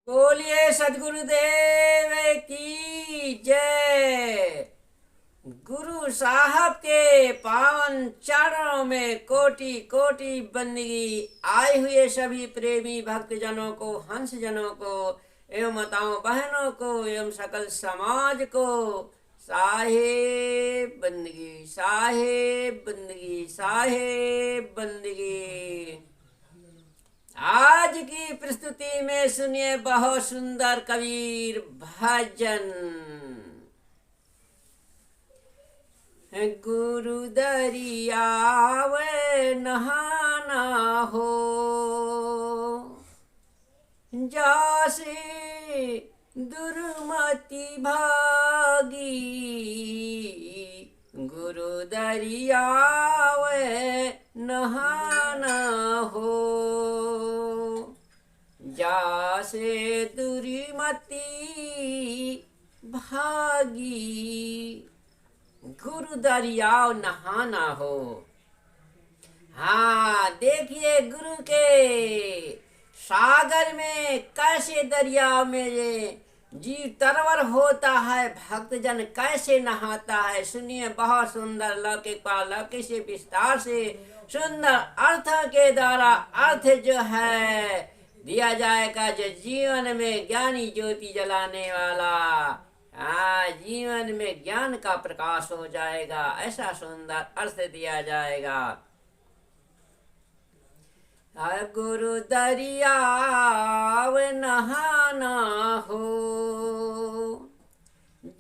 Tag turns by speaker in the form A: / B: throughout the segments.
A: बोलिए सदगुरुदेव की जय। गुरु साहब के पावन चरणों में कोटि कोटि बंदगी। आए हुए सभी प्रेमी भक्तजनों को, हंस जनों को एवं माताओं बहनों को एवं सकल समाज को साहेब बंदगी, साहेब बंदगी, साहेब बंदगी। आज की प्रस्तुति में सुनिए बहुत सुंदर कबीर भजन। गुरु दरियावे नहाना हो, जासे दुर्मति भागी। गुरु दरियावे नहाना हो, जासे दुर्मति भागी। गुरु दरियाव नहाना हो। हाँ, देखिए गुरु के सागर में कैसे दरिया में जीव तरवर होता है, भक्तजन कैसे नहाता है। सुनिए बहुत सुंदर लौकिक पालौकिक से विस्तार से सुंदर अर्थ के द्वारा अर्थ जो है दिया जाएगा, जो जीवन में ज्ञानी ज्योति जलाने वाला। जीवन में ज्ञान का प्रकाश हो जाएगा, ऐसा सुंदर अर्थ दिया जाएगा। गुरु दरियाव नहाना हो,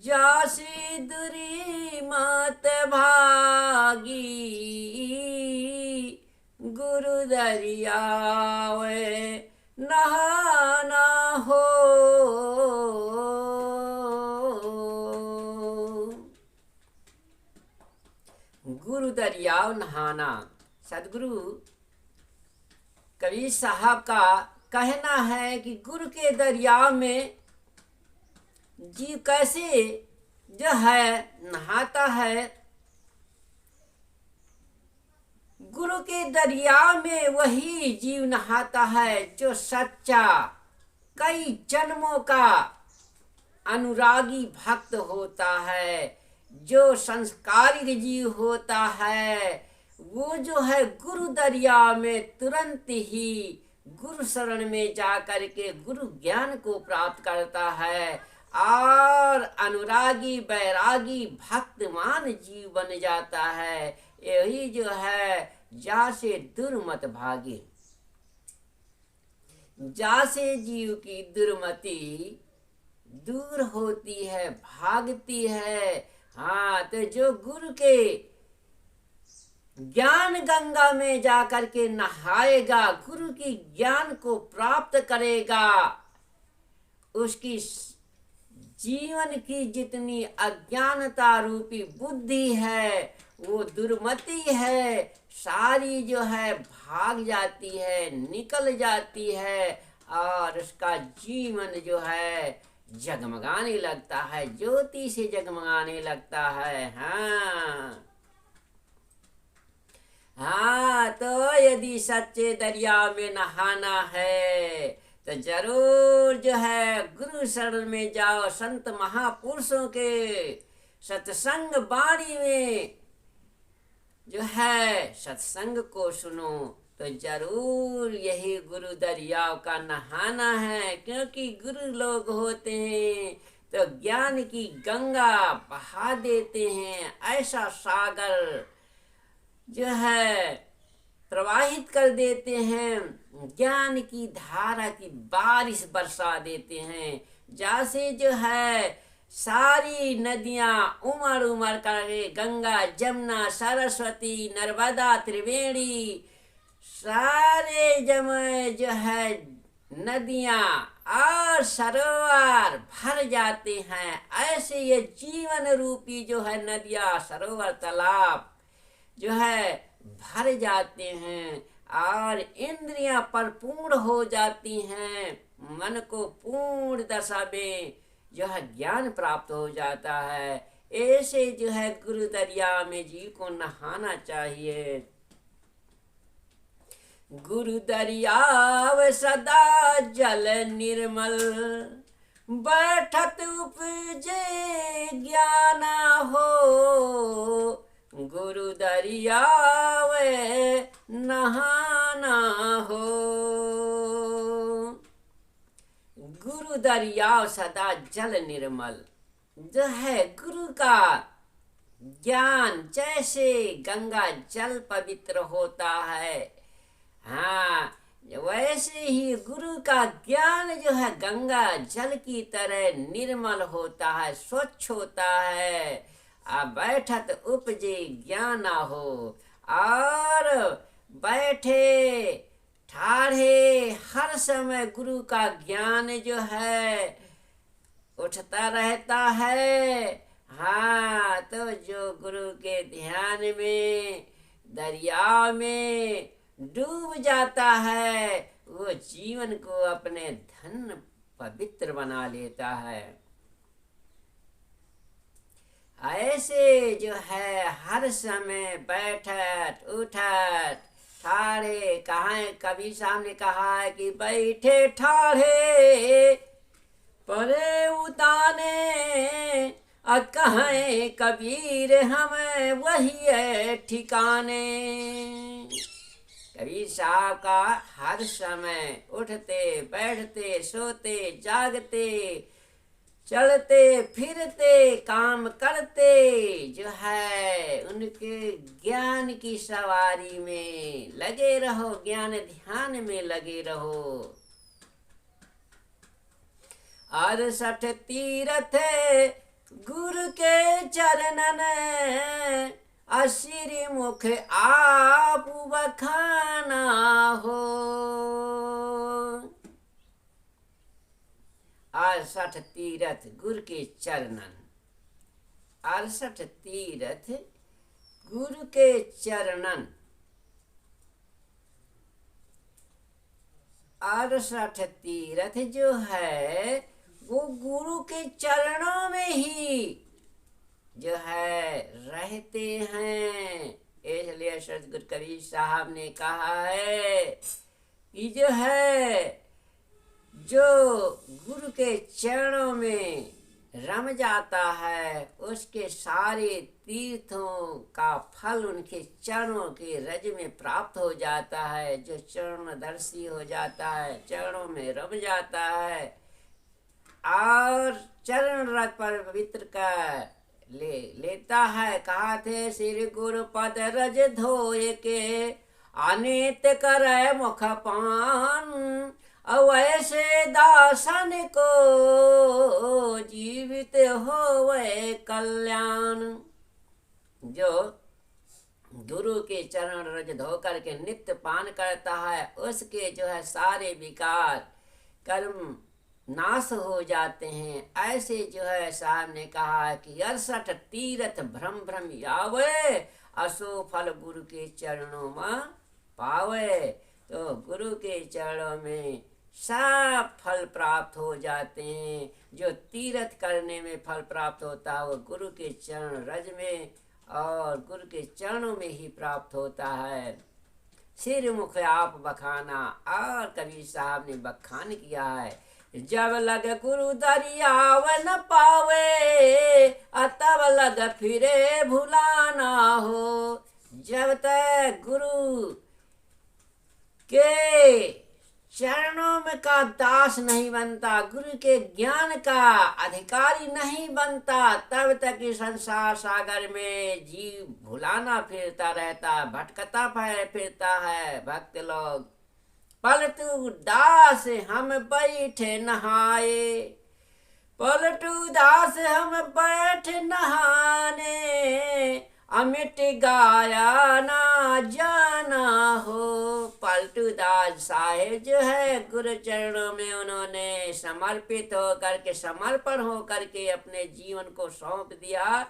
A: जासी दुरी मत भागी। गुरु दरियाव नहाना हो। गुरु दरियाव नहाना। सदगुरु कबीर साहब का कहना है कि गुरु के दरिया में जीव कैसे जो है नहाता है। गुरु के दरिया में वही जीव नहाता है जो सच्चा कई जन्मों का अनुरागी भक्त होता है, जो संस्कारी जीव होता है। वो जो है गुरु दरिया में तुरंत ही गुरु शरण में जाकर के गुरु ज्ञान को प्राप्त करता है और अनुरागी बैरागी भक्तमान जीव बन जाता है। यही जो है जासे दुर्मत भागी। जासे जीव की दुर्मति दूर होती है, भागती है। हाँ, तो जो गुरु के ज्ञान गंगा में जाकर के नहाएगा, गुरु की ज्ञान को प्राप्त करेगा, उसकी जीवन की जितनी अज्ञानता रूपी बुद्धि है, वो दुर्मति है, सारी जो है भाग जाती है, निकल जाती है और उसका जीवन जो है जगमगाने लगता है, ज्योति से जगमगाने लगता है। हाँ, तो यदि सच्चे दरिया में नहाना है तो जरूर जो है गुरु शरण में जाओ। संत महापुरुषों के सत्संग वाणी में जो है सत्संग को सुनो, तो जरूर यही गुरु दरिया का नहाना है। क्योंकि गुरु लोग होते हैं तो ज्ञान की गंगा बहा देते हैं, ऐसा सागर जो है प्रवाहित कर देते हैं, ज्ञान की धारा की बारिश बरसा देते हैं। जैसे जो है सारी नदियां उमड़ उमड़ कर गंगा जमुना सरस्वती नर्मदा त्रिवेणी सारे जमे जो है नदियां और सरोवर भर जाते हैं, ऐसे ये जीवन रूपी जो है नदियां सरोवर तालाब जो है भर जाते हैं और इंद्रियां परिपूर्ण हो जाती हैं। मन को पूर्ण दशा में जो है ज्ञान प्राप्त हो जाता है। ऐसे जो है गुरु दरिया में जीव को नहाना चाहिए। गुरु दरियाव सदा जल निर्मल, बैठत उपजे ज्ञान हो, गुरु दरियाव नहाना हो। गुरु दरियाव सदा जल निर्मल, जो है गुरु का ज्ञान जैसे गंगा जल पवित्र होता है, हाँ वैसे ही गुरु का ज्ञान जो है गंगा जल की तरह निर्मल होता है, स्वच्छ होता है। बैठत उपजे ज्ञान हो, और बैठे ठाढ़े हर समय गुरु का ज्ञान जो है उठता रहता है। हाँ, तो जो गुरु के ध्यान में दरिया में डूब जाता है, वो जीवन को अपने धन पवित्र बना लेता है। ऐसे जो है हर समय बैठत उठत ठाढ़े, कहाँ कबीर साहब ने कहा है कि बैठे ठाढ़े परे उताने, कहें कबीर हमें वही है ठिकाने। कबीर साहब का हर समय उठते बैठते सोते जागते चलते फिरते काम करते जो है उनके ज्ञान की सवारी में लगे रहो, ज्ञान ध्यान में लगे रहो। 68 तीरथ गुरु के चरणन, असिर मुख आप बखाना हो। 68 तीरथ गुरु के चरणन, 68 तीरथ गुरु के चरणन, 68 तीरथ जो है वो गुरु के चरणों में ही जो है रहते हैं। इसलिए सतगुरु कबीर साहब ने कहा है कि जो है जो गुरु के चरणों में रम जाता है उसके सारे तीर्थों का फल उनके चरणों के रज में प्राप्त हो जाता है। जो चरणदर्शी हो जाता है, चरणों में रम जाता है और चरण रज पर पवित्र कर लेता है। कहा थे श्री गुरु पद रज धोए के अनित करे मुख पान, अवैसे दासन को जीवित होवे कल्याण। जो गुरु के चरण रज धो करके नित्य पान करता है उसके जो है सारे विकार कर्म नाश हो जाते हैं। ऐसे जो है साहब ने कहा कि 68 तीरथ भ्रम भ्रम आवे, असो फल गुरु के चरणों में पावे। तो गुरु के चरणों में सब फल प्राप्त हो जाते हैं। जो तीर्थ करने में फल प्राप्त होता है वो गुरु के चरण रज में और गुरु के चरणों में ही प्राप्त होता है। सिर मुख आप बखाना, और कबीर साहब ने बखान किया है। जब लग गुरु दरियाव न पावे, तब लग फिरे भुलाना हो। जब तक गुरु के चरणों में का दास नहीं बनता, गुरु के ज्ञान का अधिकारी नहीं बनता, तब तक इस संसार सागर में जीव भुलाना फिरता रहता, भटकता फिरता है। भक्त लोग पलटू दास हम बैठे नहाए, पलटू दास हम बैठ नहाने, अमिट गाया ना जाना हो। पलटू दास साहेब जो है गुरु चरणों में उन्होंने समर्पित हो करके समर्पण हो करके अपने जीवन को सौंप दिया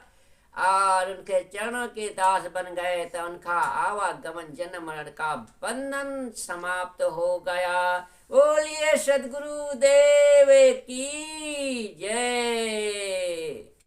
A: और उनके चरणों के दास बन गए तो उनका आवागमन जन्म मरण का बंधन समाप्त हो गया। बोलिए सद्गुरु देव की जय।